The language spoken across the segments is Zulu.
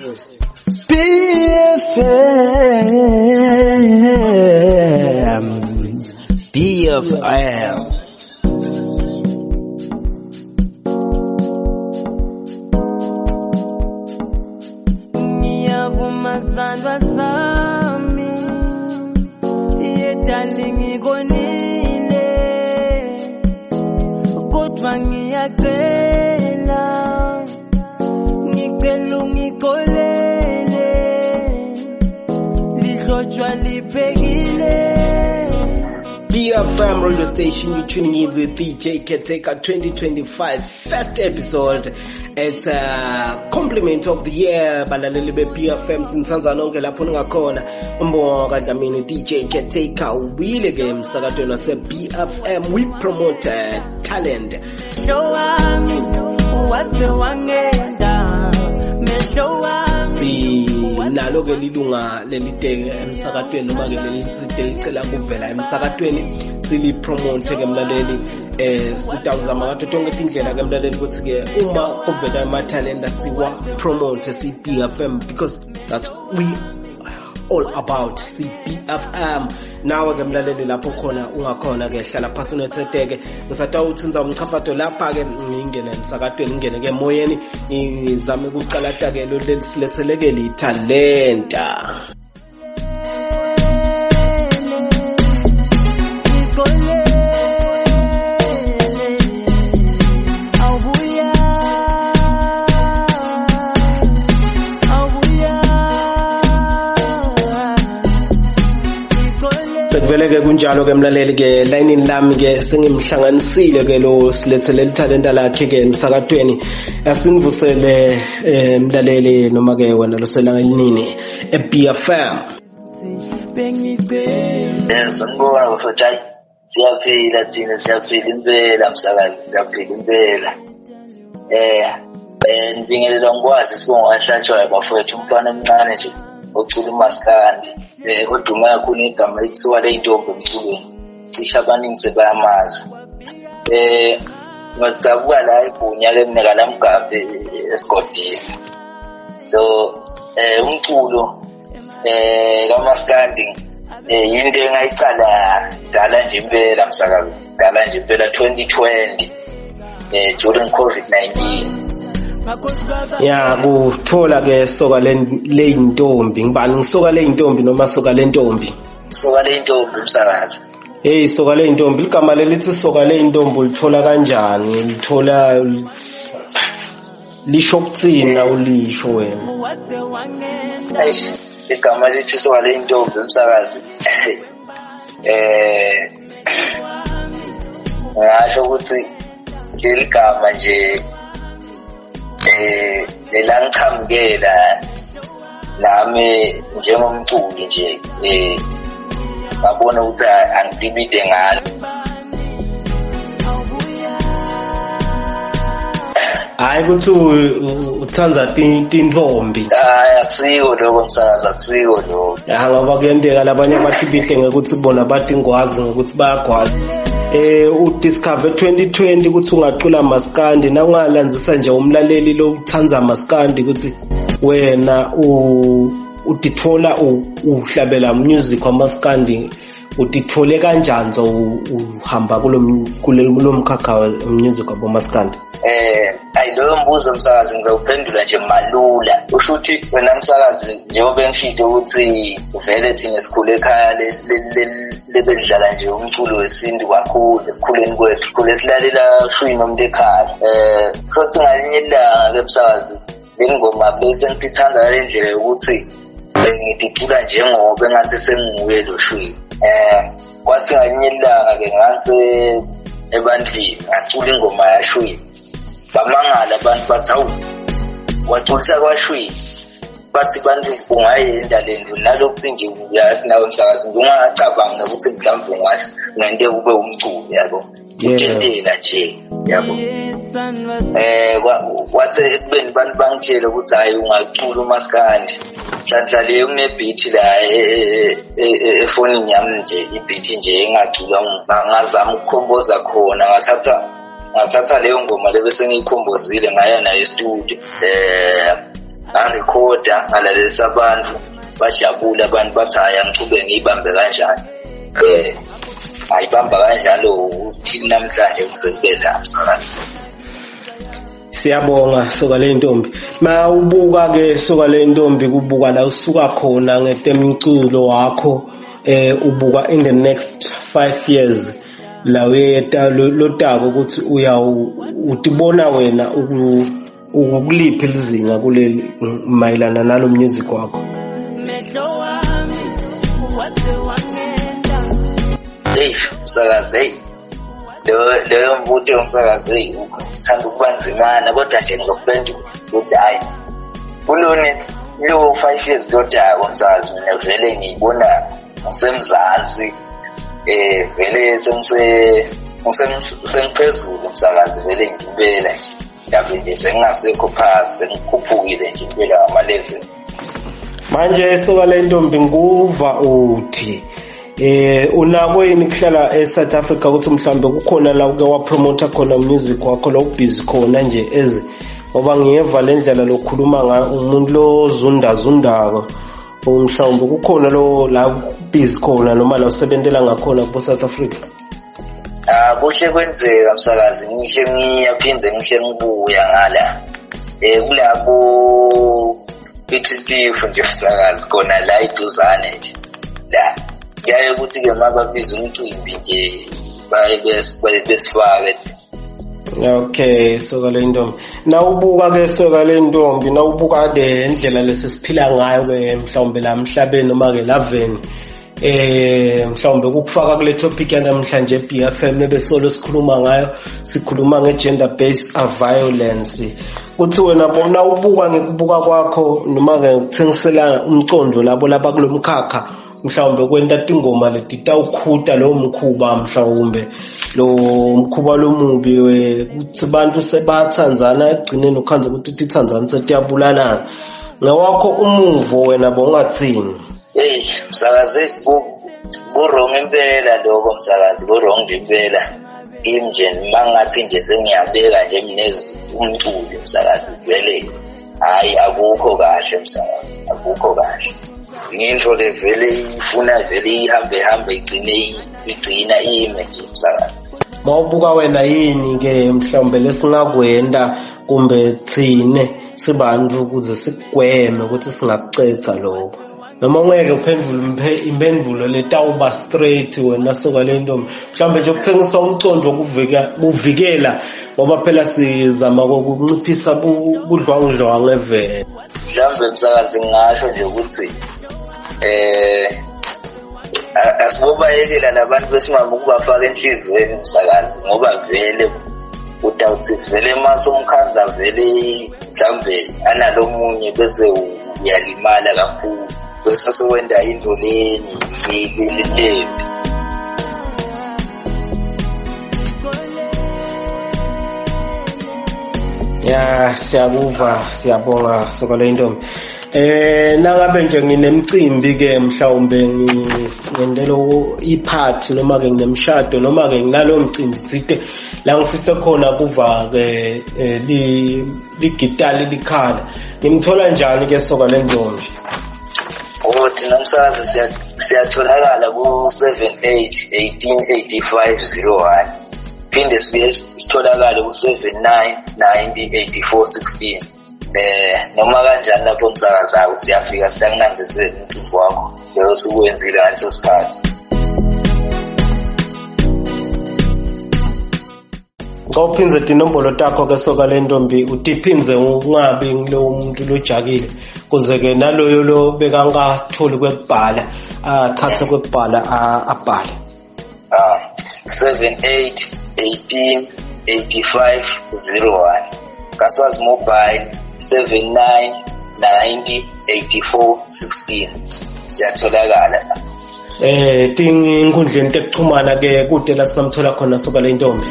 BFM. Ngiyavuma sandwa sami, yedali ngikonile, kodwa ngiyacela, ngicela ungikolele, lihlotshwa liphekile. BFM radio station, you're tuning in with DJ Caretaker 2025 first episode. It's a compliment of the year. Balaleli be BFM sinsanza nonke lapho ningakhona. Umbonga kamini DJ Caretaker ubile ke emsakadweni wase BFM. We promote talent. Show wami wase wangenda, me show wami nalo ke lilunga leliteke emsakadweni noma ke lelisite licela kuvela emsakadweni sili promote ke mlaleli sitawuzama ngato tonke indlela ke mlaleli ukuthi ke uma kuvela ama talent siwa promote CBFM because that's we all about CBFM. Nawe ke mlaleli lapho khona ungakhona ke hlala phasi unetheteke ngisatawuthi ngiza umchafato lapha ke ngingene emsakadweni ngingene ke moyeni ngizame ukuqalata ke lo lesilethelekele italenta. Vele ke kunjalo ke mlaleli ke line lami ke sengimhlanganisile ke lo silethele talenta lakhe ke emsakadweni asingivusele mlaleli noma ke wena lo selanga elinini eBFM. Sanibona bafethu, siyaphila thina, siyaphila impela msakazi, siyaphila impela. Ngibingelela ngikwazi sibonga ahlatshwayo bafethu, umntwana omncane nje ocula umaskandi. Kodwa kakhulu igama ekuthiwa le ntombi emculweni cishe abaningi sebayamazi. Ngacabuka la ibhunya lemnika lamgabe esigodini. So umculo kaMaskandi yinto engayicala dala nje impela msakazi, dala nje impela 2020 during COVID-19. Ya kuthola ke soka le intombi ngibani ngisoka le intombi noma soka le ntombi? Soka le intombi msakazi. Hey soka le intombi, igama lelithi soka le intombi ulithola kanjani? Lithola lisho kutsina ulisho wena? Eish, igama lithi soka le intombi msakazi. Ngasho ukuthi leligama nje lelangichamukela nami njengomculi nje ngabona ukuthi angilibide ngalo. Hayi kuthi uthanza tintombi. Hayi akusiko lokho msakazi, akusiko lokho. Ya ngoba kuyenteka labanye abahlibide ngekuthi bona bathi ngwazi ngokuthi bayagwaza. Udiscover 2020 ukuthi ungacula maskandi na ungalandzisa nje umlaleli lo uthanza maskandi ukuthi wena utithola uhlabela music wamaskandi utithole kanjani zo uhamba kulo mkhakha music wamaskandi? Loyo mbuzo msakazi ngizawuphendula nje malula. Usho ukuthi wena msakazi njengoba ngishilo ukuthi vele thina sikhule ekhaya lebedlala nje umculo wesintu kakhulu ekukhuleni kwethu, khule silalela shwi nomuntu ekhaya. Futhi ngalinye ilanga ke msakazi lengoma bese ngithanda ngale ndlela yokuthi ngidicula njengoba engathi senginguye lo shwi. Kwathi ngalinye ilanga ke ngase ebandleni ngacula ingoma yashwi. Bamangala abantu bathi awu waculisa kwashwi, bathi bantu ungayenda lento nalokuthi nje uyathi nawe msakazi ungacabanga ukuthi mhlawumbe ngente kube umculo yabo utshentela nje yabo. Wathi ekubeni bantu bangitshela ukuthi hayi ungacula umaskandi hlanhlale kunebeat la efonini yami nje ibeat nje engacula ngazama ukukhompoza khona ngathatha leyo ngoma le bese ngiyikhombozile ngaya nayo e-studio ngarekhoda ngalalelisa abantu bajabula abantu bathi hhayi angichube ngiyibambe kanjani ayibamba kanjalo uthini namhlanje kusekube la msakazi. Siyabonga soka le ntombi. Ma ubuka ke soka le ntombi kubuka la usuka khona ngetemculo wakho ubuka in the next 5 years la uyeta lotako ukuthi utibona wena ukuliphi lizinga kuleli mayilana nalo music wakho. Hey msakazi, leyo mbuti umsakazi uthanda ukuba nzimana kodwa nje ngizokuphendula ukuthi hayi kulona lo 5 years lotako msakazi mina vele ngiyibona ngisemzansi vele sengiphezulu msakazi vele ngibela nje ngabe nje sengingasekho phasi sengikhuphukile nje impela ngama-level. Manje soka le ntombi nguva uthi unako yini kuhlala eSouth Africa ukuthi mhlambe kukhona la uke wapromote khona music wakho lo busy khona nje eze ngoba ngiyeva le ndlela lokhuluma nga umuntu lo zundako mhlawumbe kukhona lo la busy khona noma la usebentela ngakhona ku South Africa. Kuhle kwenzeka msakazi ngihle ngiyaphinde ngihle ngibuya ngala kulabo bititif nje msakazi khona la iduzane nje la yaye ukuthi ke mababiza umcimbi nje besifake nje. Okay, soka le ntombi. Nawubuka ke soka le ntombi nawubuka le ndlela lesesiphila ngayo ke mhlawumbe la emhlabeni noma ke laveni mhlawumbe kukufaka kule topic yanamhlanje BFM nebesolo sikhuluma ngayo sikhuluma ngegender based violence kuthi wena bona ubuka ngekubuka kwakho noma ke ukuthengisela umcondo labo laba kulomkhakha mhlawumbe kwenta tingoma letitawukhuta lo mkhuba mhlawumbe lo mkhuba lomubi ukuthi abantu sebathandzana egcineni ukhanze ukuthi tithandzana setiyabulana ngawakho umuvo wena bongathini. Hey msakazi ku-wrong impela lokho msakazi ku-wrong nje impela nje mangathi nje sengiyabeka nje minezi umculi msakazi vele hayi akukho kahle msakazi akukho kahle into le vele ifuna vele ihambe igcina ime nje msakazi. Mawubuka wena yini ke mhlawumbe lesingakwenda kumbe thine sibantu ukuze sikugweme ukuthi singakucetha lokho noma ngeke uphendule impendulo letawuba straight wena soka le ntombi mhlawumbe nje ukuthengisa umcondo kuvikela ngoba phela sizama ukunciphisa budlwangudlwangu evele. Mhlawumbe msakazi ngasho nje ukuthi asibobayekela labantu besimama ukubafaka enhlizweni msakazi ngoba vele utawuthi vele masomkhanza vele mhlawumbe analomunye bese uyalimala kakhulu bese sewenda into lenye. Ya siyabuva siyabonga soka le ntombi. Nangabe nje nginemcimbi ke mhlawumbe ngendelo ipart noma ke nginemshado noma ke nginalo mcimbi tsite la ngifise khona kuva ke ligitali likhala ngimthola njani ke soka le ntombi? Thina msakazi siyatholakala ku-78 188501 phinde sibuye sitholakale ku-79 90 84 16 noma kanjani lapho msakazi akho siyafika siyakunanzisela umcimbi wakho leyo sukwenzile ngaleso sikhathi. Ngawuphinze inombolo takho ke soka le ntombi utiphinze ungabi ngilo muntu lojakile kuze ke naloyo lo bekangatholi kwekubhala athathe kwekubhala abhale 78 18 85 01 Kaswazi mobile 79 90 84 16 siyatholakala inkundleni tekuxhumana ke kude la singamthola khona soka le ntombi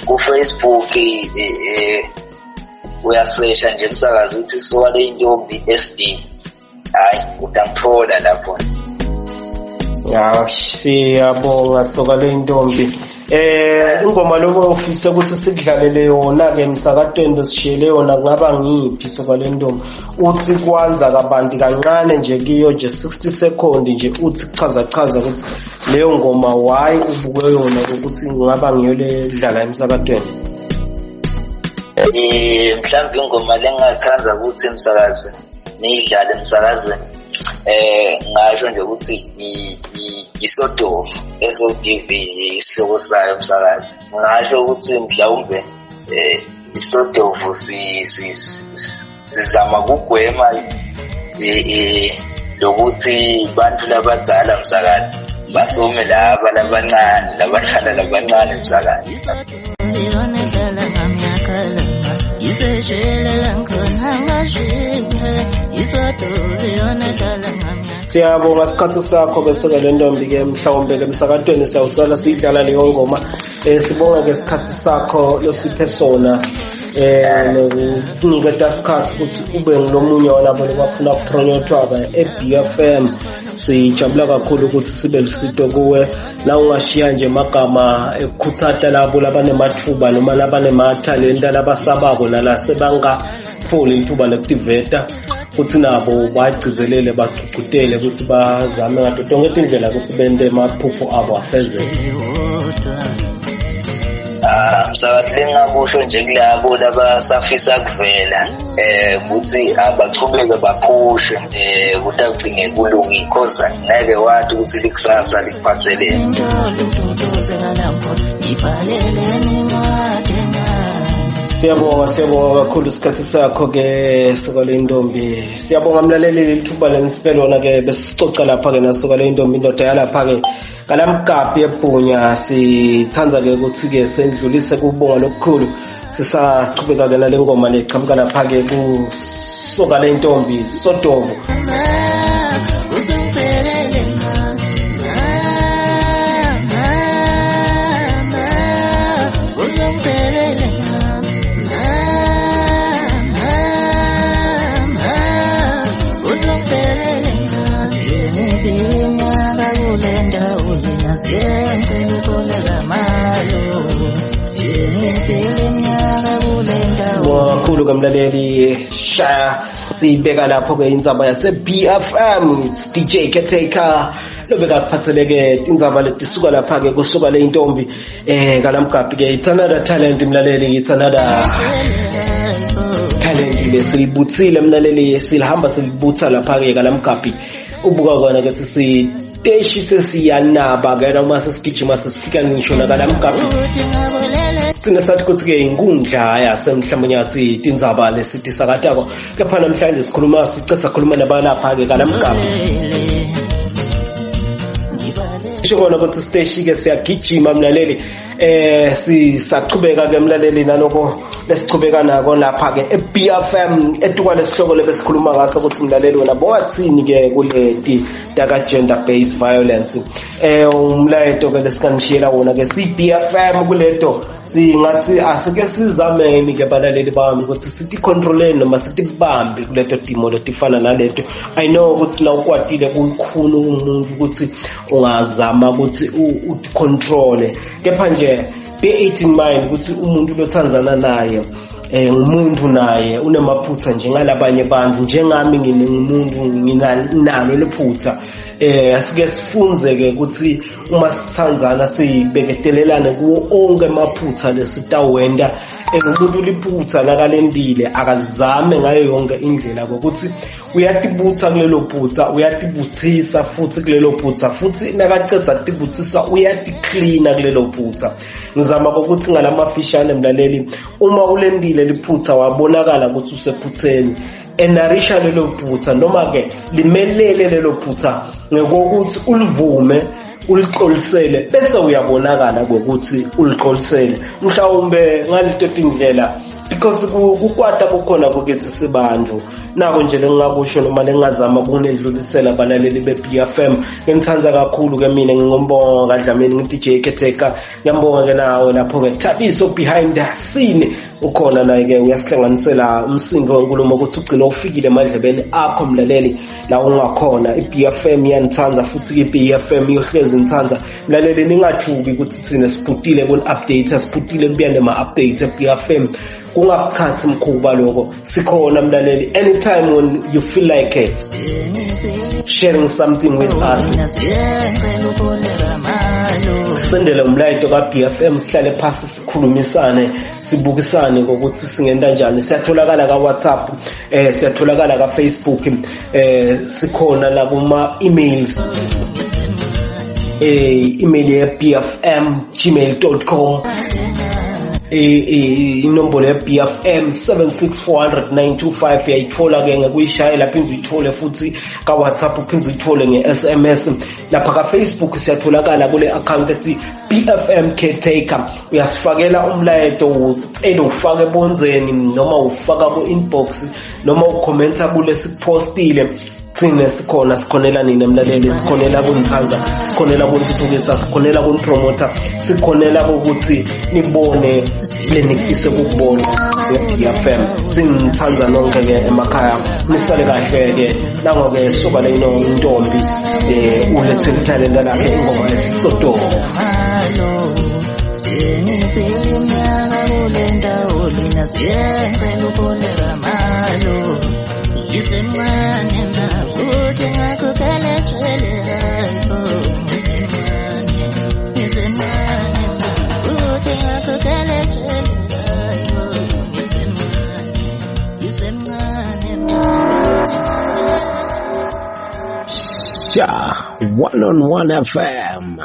ku Facebook uyasearcha nje msakazi uthi soka le ntombi SD hayi utangithola lapho. Ya siyabonga soka le ntombi ingoma lokho ofisa ukuthi sikudlalele yona ke emsakatweni besishiyele yona kungaba ngiphi sokwale ntombi uthi kwanza kabanti kancane nje kiyo nje 60 second nje uthi chaza ukuthi leyo ngoma why ubuke yona ukuthi ngaba ngiyo le dlala emsakatweni. Mhlawumbe ingoma lengathanda ukuthi emsakazweni nidlale emsakazweni ngasho nje ukuthi isodovu SODV isihloko sayo emsakazi ngasho ukuthi mhlawumbe isodovu sizama kugwema lokuthi bantu labadala emsakazi basume laba labancane labahlala labancane emsakazi. Siyabonga isikhathi sakho besuka le ntombi ke mhlawumbe ke emsakatweni siyawusala sidlala leyo ngoma sibonga ke isikhathi sakho losiphe sona nokunika isikhathi ukuthi ube ngilomunye walabo abafuna ukupronyotwa eBFM. Sijabula kakhulu ukuthi sibe lusito kuwe la ungashiya nje amagama ekukhuthata labo labanemathuba noma labanemathalenta labasabako nala sebangafoli ithuba lokutiveta ukuthi nabo bagcizelele bagcugcutele ukuthi bazame ngato tonke indlela ukuthi bende amaphupho abo afezeke. Msakathi lengakusho nje kulabo labasafisa kuvela ukuthi abachubeke baphushe ukuthi agcine kulungi because ngeke wathi ukuthi likusasa likuphathelene. Siyabonga kakhulu isikhathi sakho ke soka le ntombi. Siyabonga mlaleli lithuba lenisiphe lona ke besicoca lapha ke nasoka le ntombi indoda yalapha ke kalamgabhi eBhunya. Sithanza ke ukuthi ke sendlulise kubonga lokukhulu sisaqhubeka ke nale ngoma leqhamuka lapha ke kusoka le ntombi Sodovu. Kakhulu kamlaleli shaya sibeka lapho ke indzaba yase BFM DJ Caretaker lobeka kuphatheleke indzaba letisuka lapha ke kusuka le intombi kalamgabhi ke it's another talent mlaleli, it's another talent lesibutsile mlaleli, silihamba silibutsa lapha ke kalamgabhi ubuka kona ke siteshi sesiyanaba ke noma sesigijima sesifika ngisho na kalamgabhi Sina sathi ukuthi ke inkundla yasemhlambonye yathi tindzaba lesithi sakatako kepha namhlanje sikhuluma sicetha khuluma nabalapha ke kalamgabhi shikona ukuthi stage ke siyagijima mlaleli sisaqhubeka ke mlaleli naloko lesiqhubeka nako lapha ke eBFM etuka lesihloko lebesikhuluma ngaso ukuthi mlaleli wena bowathini ke kuleti taka gender based violence umlayeto ke lesikanishiyela wona ke CBFM kuleto singathi asike sizameni ke balaleli bami ukuthi sithi controleni noma sithi kubambe kuleto timo letifana naleto. I know ukuthi la ukwatile kukhulu umuntu ukuthi ungazama ukuthi ucontrol kepha nje be 18 mind ukuthi umuntu lothanzana naye ngumuntu naye unemaphutha njengalabanye abantu njengami nginingumuntu nginalo lephutha asike sifunze ke ukuthi uma sithanzana sibeketelelane kuwo onke emaphutha lesitawenda umuntu liphutha nakalendile akazame ngayo yonke indlela ukuthi uyatibutha kulelo phutha uyatibuthisa futhi kulelo phutha futhi nakaceda tibuthisa uyatiklina kulelo phutha. Ngizama ukuthi ngalamafishane mlaleli uma ulendile liphutha wabonakala ukuthi usephutheni enarisha lelo phutha noma ke limelele lelo phutha ngokuthi ulivume uliqolisele bese uyabonakala ukuthi uliqolisele mhlawumbe ngalito indlela because kukwata kukhona kukithi sibantu nako nje lengingakusho noma lengazama ukunedlulisela abalaleli beBFM. Ngimthanza kakhulu ke mina, ngingombonga kaDlamini, ngithi DJ Keteka, ngiyambonga ke nawe lapho ke Thabiso behind the scene ukhona naye ke uyasihlanganisela umsindo wenkulumo ukuthi ugcina ufikile emadlebeni akho mlaleli la ungakhona. iBFM yanithanza futhi ke iBFM iyohlezi nithanza mlaleli, ningathuki ukuthi thina siphutile ku update, siphutile kubiyane ma updates eBFM. Kungakuthathi mkhuba lokho, sikhona mlaleli anytime when you feel like sharing something with us. Sendele umlayito kaBFM, sihlale phasi sikhulumisane, sibukisane ngokuthi singenda kanjani. Siyatholakala ka WhatsApp, siyatholakala ka Facebook, sikhona la kuma emails, email ya bfm@gmail.com, inombolo ya BFM 76400-925 yayithola ke ngekuyishayela, phindwe uyithole futhi ka WhatsApp, phindwe uyithole ngeSMS. Lapha ka Facebook siyatholakala kule account ethi BFM Caretaker. Uyasifakela umlayeto ucela ufake ebonzeni noma ufaka ku inbox noma ukhomenta kule sikupostile. Thina sikhona, sikhonela nini emlaleli, sikhonela kunithanza, sikhonela kunithuthukisa, sikhonela kunipromota, sikhonela ukuthi nibone lenikufise ukubona ngeBFM. Sinithanza nonke ke emakhaya, nisale kahle ke nangoke soba leno intombi ulethe ithalenta lakhe ingoma lethi Soto. One on One FM.